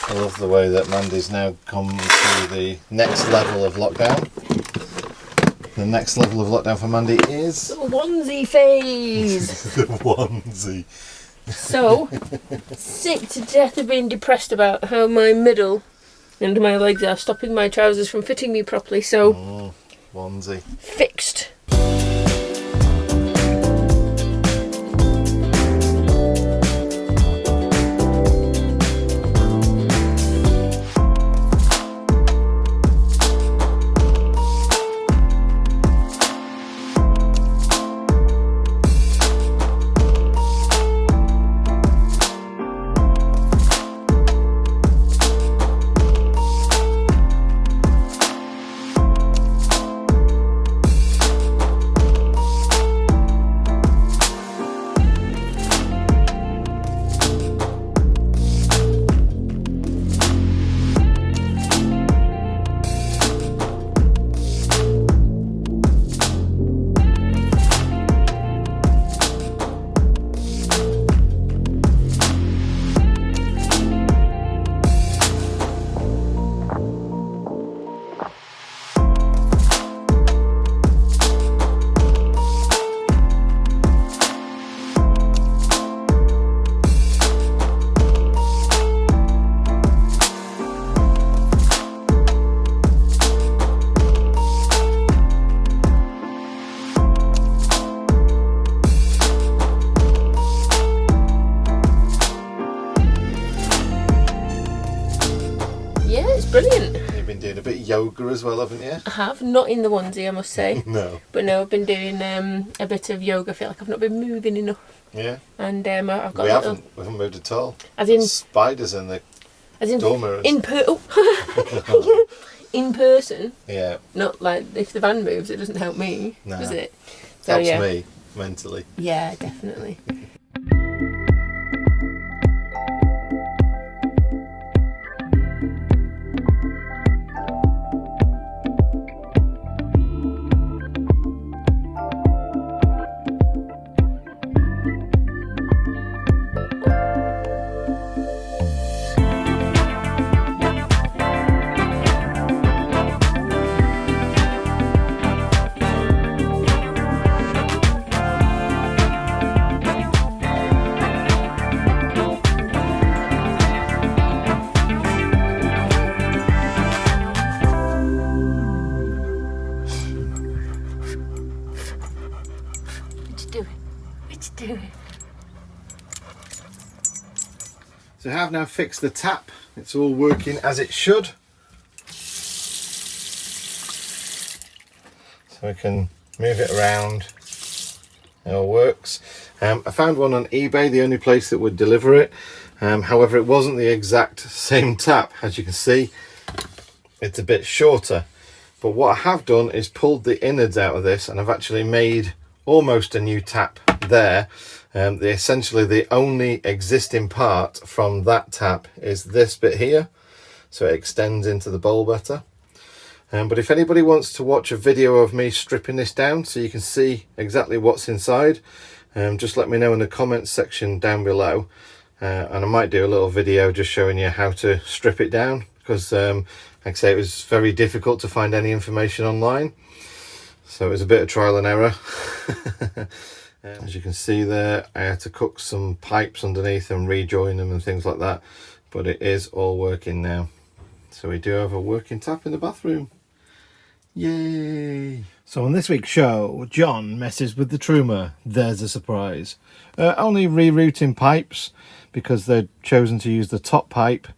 I love the way that Mandy's now come to the next level of lockdown. The next level of lockdown for Mandy is... The onesie phase! the onesie. So, sick to death of being depressed about how my middle and my legs are stopping my trousers from fitting me properly, so... onesie. Fixed. Brilliant. You've been doing a bit of yoga as well, haven't you? I have, not in the onesie, I must say. No. But no, I've been doing a bit of yoga. I feel like I've not been moving enough. Yeah. And I've got we haven't moved at all. As in spiders in the door mirrors. In person. Yeah. Not like if the van moves, it doesn't help me, does it? So, helps me mentally. Yeah, definitely. So I have now fixed the tap. It's all working as it should. So we can move it around. It all works. I found one on eBay, the only place that would deliver it. However, it wasn't the exact same tap. As you can see, it's a bit shorter. But what I have done is pulled the innards out of this, and I've actually made almost a new tap there. Essentially the only existing part from that tap is this bit here, so it extends into the bowl better. But if anybody wants to watch a video of me stripping this down so you can see exactly what's inside, just let me know in the comments section down below, and I might do a little video just showing you how to strip it down, because like I say, it was very difficult to find any information online, so it was a bit of trial and error. As you can see there, I had to cook some pipes underneath and rejoin them and things like that, but it is all working now. So we do have a working tap in the bathroom. Yay! So on this week's show, John messes with the Truma. There's a surprise. Only rerouting pipes, because they'd chosen to use the top pipe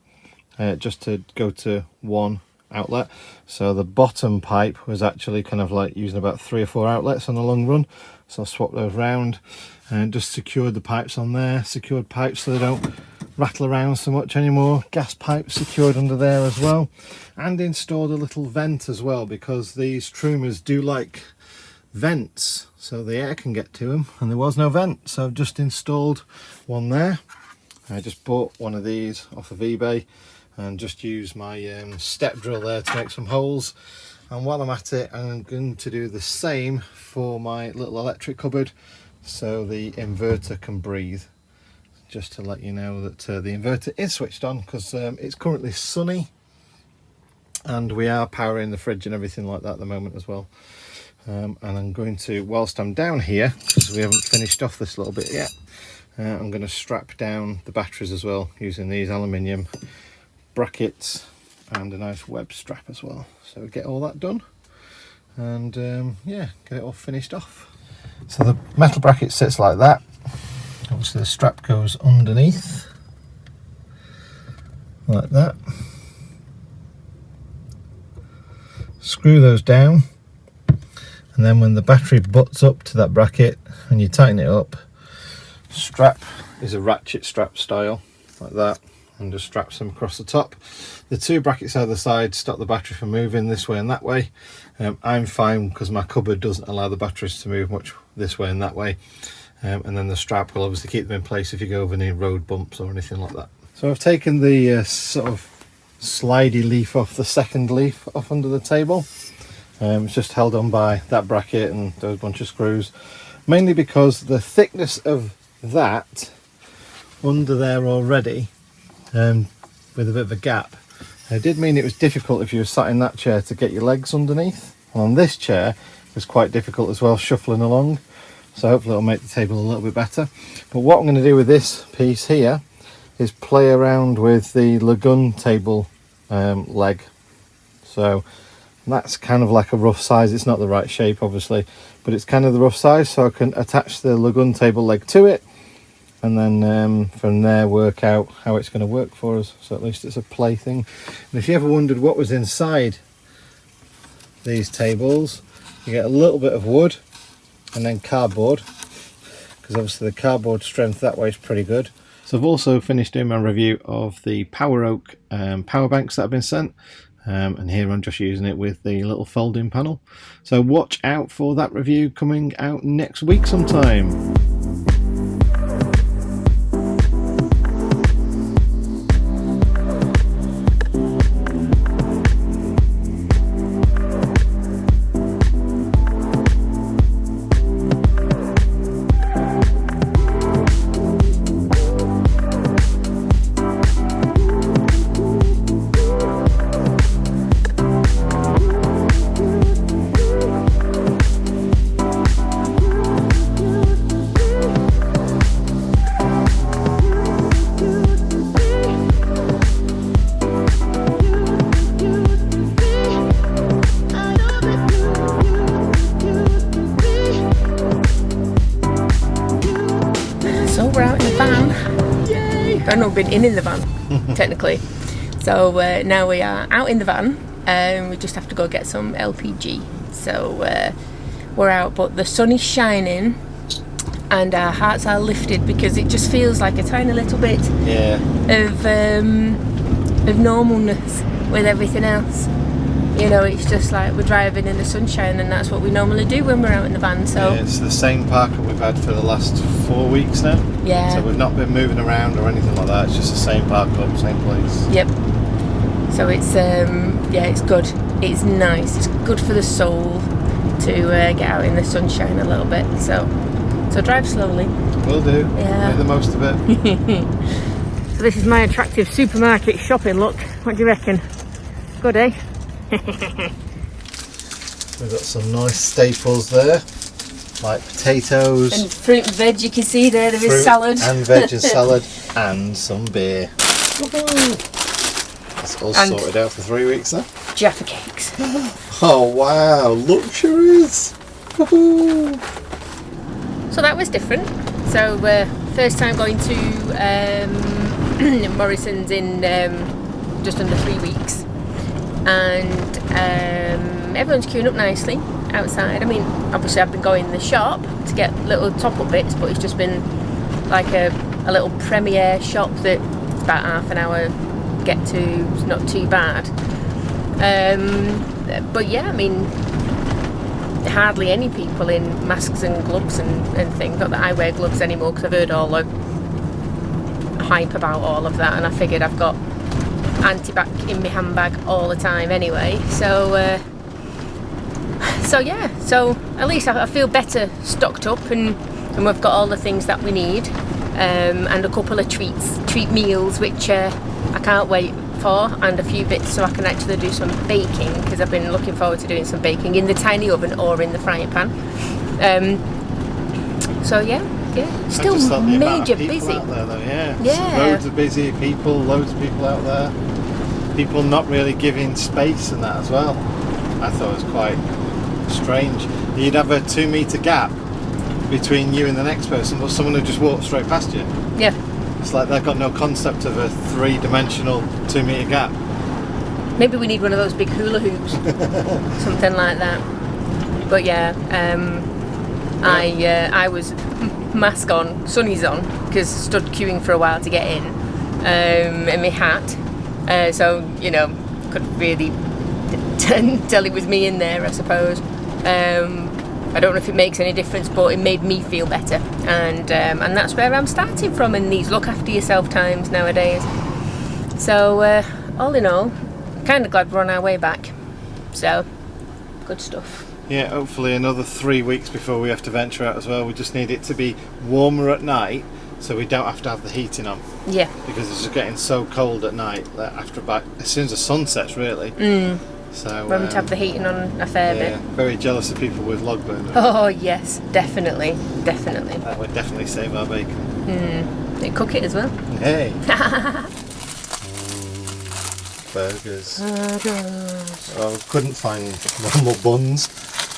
just to go to one outlet. So the bottom pipe was actually kind of like using about 3 or 4 outlets on the long run. So I swapped those round and just secured the pipes on there. Secured pipes so they don't rattle around so much anymore. Gas pipes secured under there as well. And installed a little vent as well, because these Trumas do like vents so the air can get to them, and there was no vent, so I've just installed one there. I just bought one of these off of eBay and just used my step drill there to make some holes. And while I'm at it, I'm going to do the same for my little electric cupboard so the inverter can breathe. just to let you know that the inverter is switched on, because it's currently sunny and we are powering the fridge and everything like that at the moment as well. And I'm going to, whilst I'm down here, because we haven't finished off this little bit yet, I'm going to strap down the batteries as well using these aluminium brackets and a nice web strap as well. So get all that done and yeah, get it all finished off. So the metal bracket sits like that. Obviously the strap goes underneath like that. Screw those down, and then when the battery butts up to that bracket and you tighten it up, strap is a ratchet strap style like that, and just straps them across the top. The two brackets either side stop the battery from moving this way and that way. I'm fine because my cupboard doesn't allow the batteries to move much this way and that way. And then the strap will obviously keep them in place if you go over any road bumps or anything like that. So I've taken the sort of slidey leaf off, the second leaf off under the table. It's just held on by that bracket and those bunch of screws, mainly because the thickness of that under there already, with a bit of a gap, it did mean it was difficult if you were sat in that chair to get your legs underneath. And on this chair it was quite difficult as well, shuffling along. So hopefully it'll make the table a little bit better. But what I'm going to do with this piece here is play around with the lagoon table leg. So that's kind of like a rough size. It's not the right shape obviously, but it's kind of the rough size, so I can attach the lagoon table leg to it and then from there work out how it's going to work for us. So at least it's a play thing. And if you ever wondered what was inside these tables, you get a little bit of wood and then cardboard, because obviously the cardboard strength that way is pretty good. So I've also finished doing my review of the Power Oak power banks that have been sent, and here I'm just using it with the little folding panel. So watch out for that review coming out next week sometime. I've not been in the van technically, so now we are out in the van. We just have to go get some LPG, so we're out, but the sun is shining and our hearts are lifted because it just feels like a tiny little bit of normalness with everything else. You know, it's just like we're driving in the sunshine, and that's what we normally do when we're out in the van. So yeah, it's the same park that we've had for the last 4 weeks now. Yeah. So we've not been moving around or anything like that. It's just the same park up, same place. Yep. So it's yeah, it's good. It's nice. It's good for the soul to get out in the sunshine a little bit. So drive slowly. Will do. Yeah. Make the most of it. So this is my attractive supermarket shopping look. What do you reckon? Good, eh? We've got some nice staples there, like potatoes and fruit and veg. You can see there is salad and veg and salad and some beer. That's all and sorted out for 3 weeks now. Jaffa cakes. Oh wow, luxuries. So that was different. So first time going to Morrison's in just under 3 weeks. And everyone's queuing up nicely outside. I mean, obviously I've been going in the shop to get little top-up bits, but it's just been like a little premiere shop that's about half an hour get to. It's not too bad. But yeah, I mean, hardly any people in masks and gloves and things. Not that I wear gloves anymore because I've heard all the hype about all of that, and I figured I've got anti-bac in my handbag all the time anyway, so yeah, so at least I feel better stocked up, and we've got all the things that we need. and a couple of treat meals, which I can't wait for, and a few bits so I can actually do some baking, because I've been looking forward to doing some baking in the tiny oven or in the frying pan. So yeah, still major busy out there, though. Yeah, yeah, loads of busy people, loads of people out there, people not really giving space and that as well. I thought it was quite strange. You'd have a 2 metre gap between you and the next person, but someone would just walk straight past you. Yeah, it's like they've got no concept of a 3-dimensional 2 metre gap. maybe we need one of those big hula hoops. Something like that. But yeah, I was mask on, sunnies on, because stood queuing for a while to get in, and my hat, so you know, couldn't really tell it was me in there, I suppose. I don't know if it makes any difference, but it made me feel better, and that's where I'm starting from in these look after yourself times nowadays. So all in all, kind of glad we're on our way back. So good stuff. Yeah, hopefully another 3 weeks before we have to venture out as well. We just need it to be warmer at night, so we don't have to have the heating on. Yeah. Because it's just getting so cold at night that after about as soon as the sun sets, really. So we're having to have the heating on a fair bit. Very jealous of people with log burners. Oh yes, definitely. That would definitely save our bacon. They cook it as well. Hey. Burgers. Oh, couldn't find normal buns,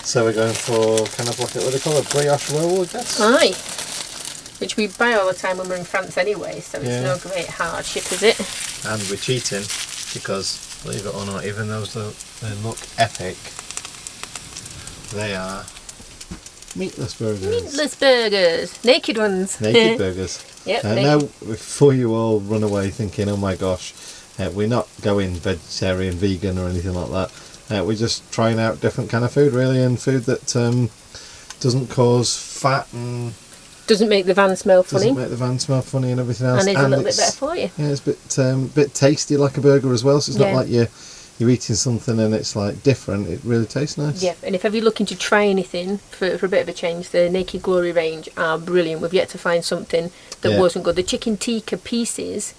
so we're going for kind of like what they call a brioche roll, I guess. Aye. Which we buy all the time when we're in France anyway, so it's no great hardship, is it? And we're cheating because, believe it or not, even though they look epic, they are meatless burgers. Meatless burgers. Naked ones. Naked burgers. Yep. Now, before you all run away thinking, oh my gosh, we're not going vegetarian, vegan or anything like that. We're just trying out different kind of food, really, and food that doesn't cause fat and doesn't make the van smell funny. Doesn't make the van smell funny and everything else. And it's a little bit better for you. Yeah, it's a bit tasty like a burger as well. So it's not like you're eating something and it's like different. It really tastes nice. Yeah, and if ever you're looking to try anything for a bit of a change, the Naked Glory range are brilliant. We've yet to find something that wasn't good. The chicken tikka pieces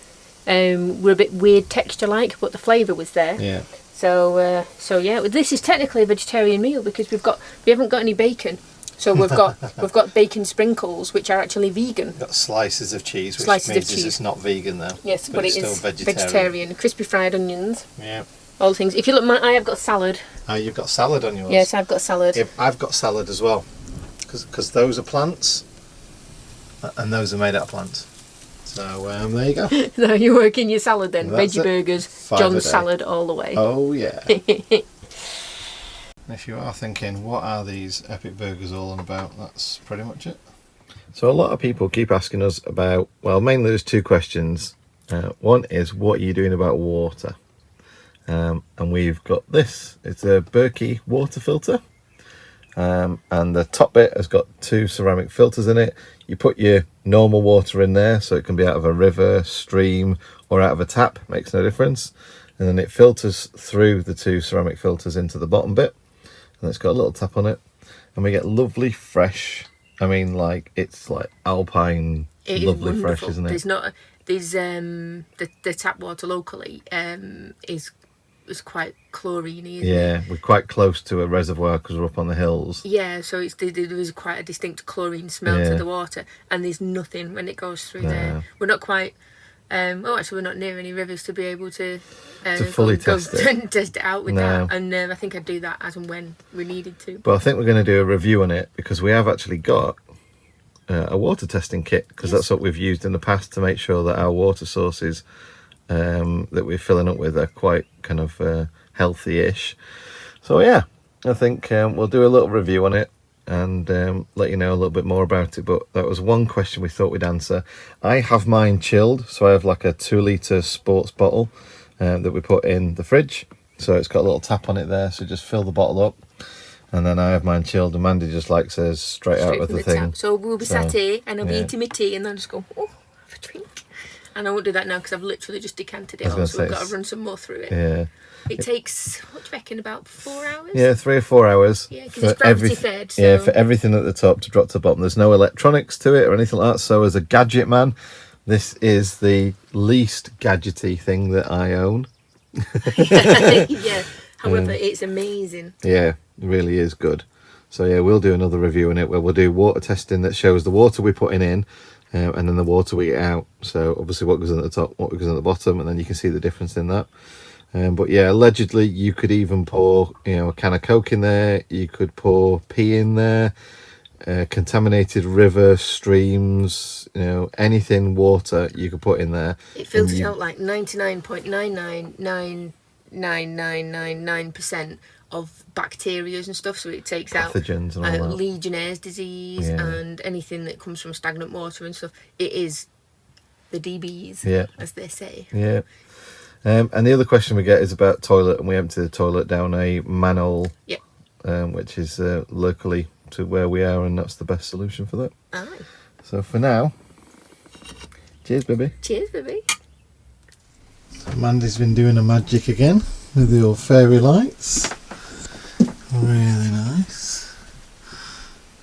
were a bit weird texture like, but the flavour was there. Yeah. So yeah, this is technically a vegetarian meal because we haven't got any bacon. So we've got bacon sprinkles, which are actually vegan. We've got slices of cheese, which slices means of cheese. It's not vegan though. Yes, but it's it still is vegetarian. Crispy fried onions. Yeah. All the things. If you look, I have got salad. Oh, you've got salad on yours? Yes, I've got salad. Yeah, I've got salad as well, because those are plants, and those are made out of plants. So there you go. So you're working your salad then. That's Veggie burgers, John's salad all the way. Oh yeah. If you are thinking, what are these epic burgers all on about, that's pretty much it. So a lot of people keep asking us about, well, mainly there's two questions. One is, what are you doing about water? And we've got this. It's a Berkey water filter. And the top bit has got 2 ceramic filters in it. You put your normal water in there, so it can be out of a river, stream, or out of a tap, makes no difference. And then it filters through the 2 ceramic filters into the bottom bit. And it's got a little tap on it. And we get lovely fresh, I mean, like, it's like alpine, lovely fresh, isn't it? There's the tap water locally is quite chloriney, isn't it? We're quite close to a reservoir because we're up on the hills. Yeah, so there is quite a distinct chlorine smell to the water, and there's nothing when it goes through there. We're not quite. Actually, we're not near any rivers to be able to fully test it out with that. And I think I'd do that as and when we needed to. But I think we're going to do a review on it because we have actually got a water testing kit, because that's what we've used in the past to make sure that our water sources that we're filling up with are quite kind of healthy-ish. So yeah, I think we'll do a little review on it and let you know a little bit more about it. But that was one question we thought we'd answer. I have mine chilled, so I have like a 2-litre sports bottle that we put in the fridge. So it's got a little tap on it there, so just fill the bottle up. And then I have mine chilled, and Mandy just likes hers straight out of the thing. Tap. So we'll be sat here, and I'll be eating my tea, and then just go, oh, have a drink. And I won't do that now because I've literally just decanted it off, so we've got to run some more through it. Yeah. It takes, what do you reckon, about 4 hours? Yeah, 3 or 4 hours. Yeah, because it's gravity fed. So. Yeah, for everything at the top to drop to the bottom. There's no electronics to it or anything like that. So as a gadget man, this is the least gadgety thing that I own. Yeah. However, it's amazing. Yeah, it really is good. So yeah, we'll do another review on it where we'll do water testing that shows the water we're putting in and then the water we get out. So obviously what goes in at the top, what goes in at the bottom, and then you can see the difference in that. But yeah, allegedly you could even pour, a can of Coke in there. You could pour pee in there, contaminated river, streams, anything water you could put in there. It filters out like 99.9999999% of bacteria and stuff. So it takes pathogens out and all that. Legionnaire's disease and anything that comes from stagnant water and stuff. It is the DBs, as they say. Yeah. And the other question we get is about toilet, and we empty the toilet down a manhole, which is locally to where we are, and that's the best solution for that. Aye. So for now, cheers, baby. Cheers, baby. So Mandy's been doing a magic again with the old fairy lights. Really nice.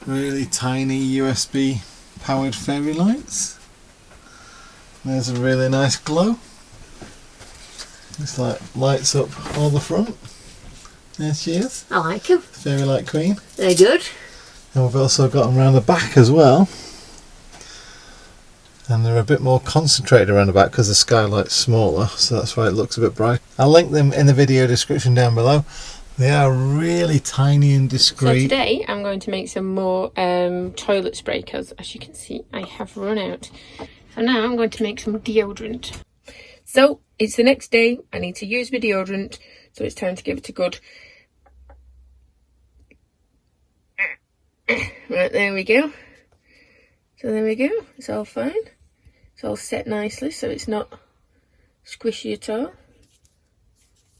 Really tiny USB powered fairy lights. There's a really nice glow. It's like lights up all the front. There she is. I like them. Fairy light queen. They're good. And we've also got them around the back as well. And they're a bit more concentrated around the back because the skylight's smaller, so that's why it looks a bit bright. I'll link them in the video description down below. They are really tiny and discreet. So today I'm going to make some more toilet spray because, as you can see, I have run out. So now I'm going to make some deodorant. So it's the next day. I need to use my deodorant, so it's time to give it a good. Right, there we go. So there we go. It's all fine. It's all set nicely, so it's not squishy at all.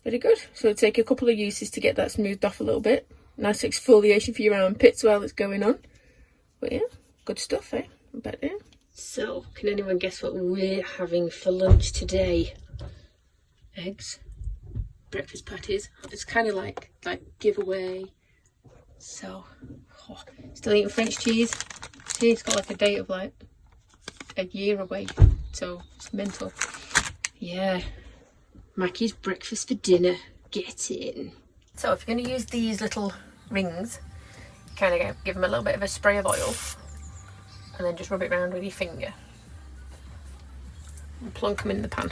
Very good. So it'll take a couple of uses to get that smoothed off a little bit. Nice exfoliation for your armpits while it's going on. But yeah, good stuff, eh? I bet, yeah. So, can anyone guess what we're having for lunch today? Eggs, breakfast patties. It's kind of like giveaway. So, still eating French cheese. See, it's got like a date of like a year away. So, it's mental. Yeah. Mackie's breakfast for dinner. Get in. So, if you're going to use these little rings, kind of give them a little bit of a spray of oil. And then just rub it around with your finger and plunk them in the pan,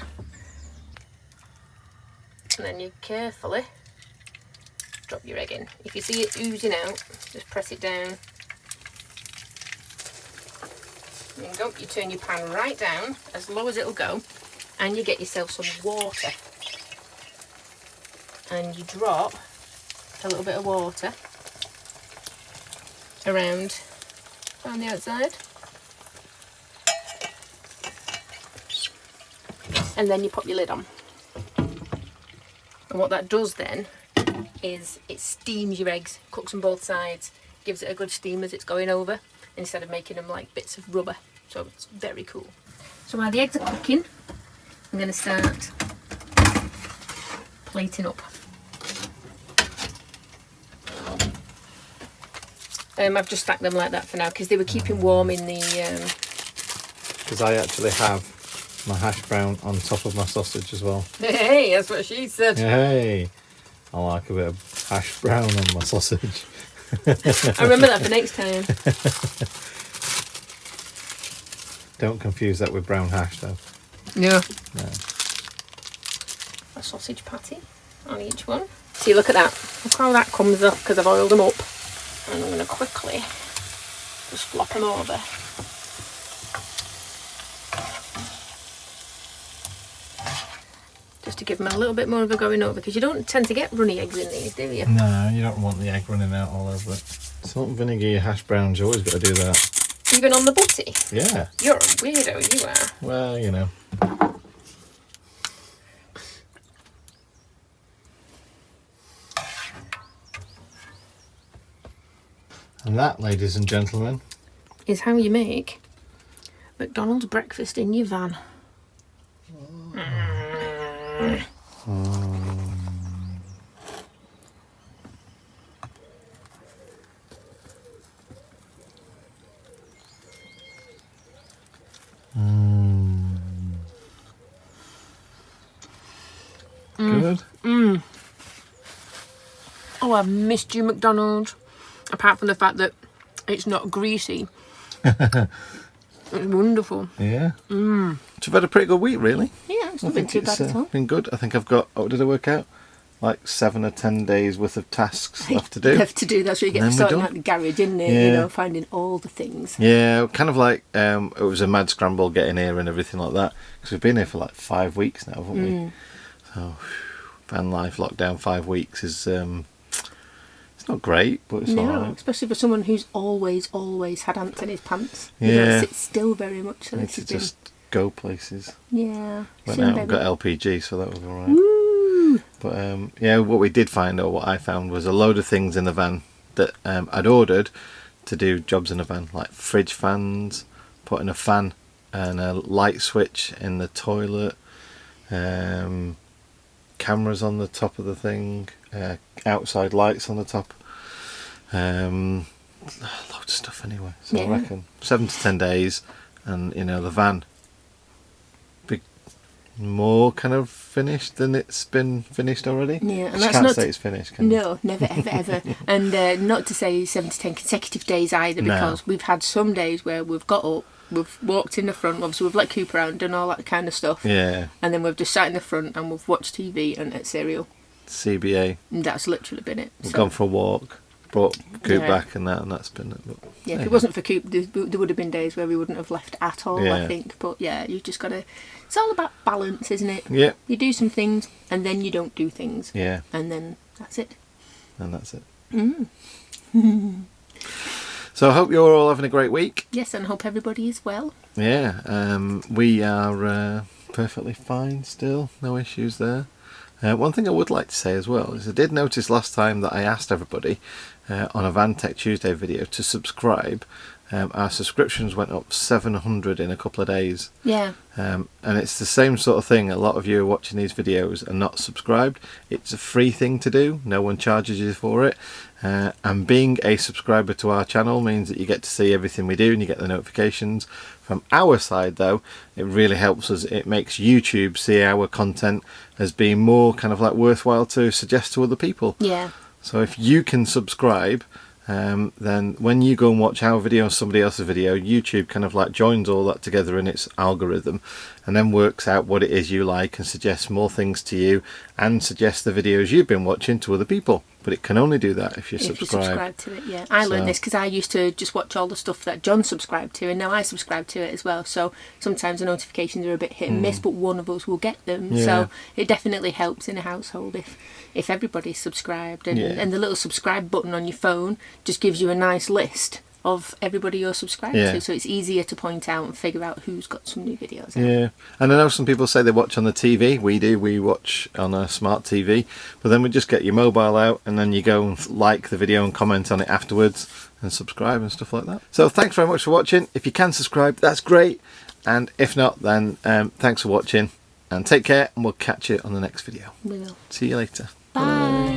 and then you carefully drop your egg in. If you see it oozing out, just press it down. There you go. You turn your pan right down as low as it'll go, and you get yourself some water, and you drop a little bit of water around on the outside. And then you pop your lid on. And what that does then is it steams your eggs, cooks on both sides, gives it a good steam as it's going over, instead of making them like bits of rubber. So it's very cool. So while the eggs are cooking, I'm going to start plating up. I've just stacked them like that for now because they were keeping warm in the... Because I actually have my hash brown on top of my sausage as well. Hey, that's what she said. Hey, I like a bit of hash brown on my sausage. I remember that for next time. Don't confuse that with brown hash though. No. No. A sausage patty on each one. See, look at that. Look how that comes up because I've oiled them up. And I'm going to quickly just flop them over. Just to give them a little bit more of a going over, because you don't tend to get runny eggs in these, do you? No, you don't want the egg running out all over it. Salt and vinegar your hash browns, you always got to do that. Even on the butty? Yeah. You're a weirdo, you are. Well, you know. And that, ladies and gentlemen, is how you make McDonald's breakfast in your van. Good. Oh, I've missed you, McDonald's. Apart from the fact that it's not greasy. It's wonderful. Yeah. So we've had a pretty good week, really. Yeah, it's not been too bad at all. Been good. I think I've got, what did I work out? Like 7 or 10 days worth of tasks left to do. That's where you get sorting out the garage, isn't it? Yeah. You know, finding all the things. Yeah, kind of like it was a mad scramble getting here and everything like that. Because we've been here for like 5 weeks now, haven't we? So, van life lockdown 5 weeks is it's not great, but it's alright. Especially for someone who's always had ants in his pants. Yeah. You don't sit still very much. So Need to just go places. Yeah. Went out and got LPG, so that was alright. Woo! But yeah, what we did find, or what I found, was a load of things in the van that I'd ordered to do jobs in the van, like fridge fans, putting a fan and a light switch in the toilet, cameras on the top of the thing, outside lights on the top, loads of stuff anyway. So I reckon 7 to 10 days, and you know, the van more kind of finished than it's been finished already. Yeah, and you that's can't not say it's finished, can you? No, never, ever. And not to say 7 to 10 consecutive days either, because we've had some days where we've got up, we've walked in the front, obviously we've let Cooper out and done all that kind of stuff. Yeah. And then we've just sat in the front and we've watched TV and ate cereal. CBA. And that's literally been it. We've gone for a walk, brought Coop back and that's been it. But, if it wasn't for Coop, there would have been days where we wouldn't have left at all, Yeah. I think. But yeah, you've just got to... It's all about balance, isn't it? Yeah. You do some things and then you don't do things. Yeah. And then that's it. And that's it. So I hope you're all having a great week. Yes, and I hope everybody is well. Yeah, we are perfectly fine still. No issues there. One thing I would like to say as well is I did notice last time that I asked everybody on a Van Tech Tuesday video to subscribe. Our subscriptions went up 700 in a couple of days. Yeah. And it's the same sort of thing. A lot of you are watching these videos and not subscribed. It's a free thing to do. No one charges you for it. And being a subscriber to our channel means that you get to see everything we do and you get the notifications. From our side though, it really helps us. It makes YouTube see our content as being more kind of like worthwhile to suggest to other people. Yeah. So if you can subscribe, then when you go and watch our video or somebody else's video, YouTube kind of like joins all that together in its algorithm and then works out what it is you like and suggests more things to you and suggests the videos you've been watching to other people. But it can only do that if you subscribe. If you subscribe to it, yeah. I learned this because I used to just watch all the stuff that John subscribed to, and now I subscribe to it as well. So sometimes the notifications are a bit hit and miss, but one of us will get them. Yeah. So it definitely helps in a household if everybody's subscribed. And the little subscribe button on your phone just gives you a nice list of everybody you're subscribed to, so it's easier to point out and figure out who's got some new videos out. Yeah, and I know some people say they watch on the TV. We watch on a smart TV, but then we just get your mobile out and then you go and like the video and comment on it afterwards and subscribe and stuff like that. So thanks very much for watching. If you can subscribe, that's great, and if not, then thanks for watching and take care, and we'll catch you on the next video. We will. See you later. Bye.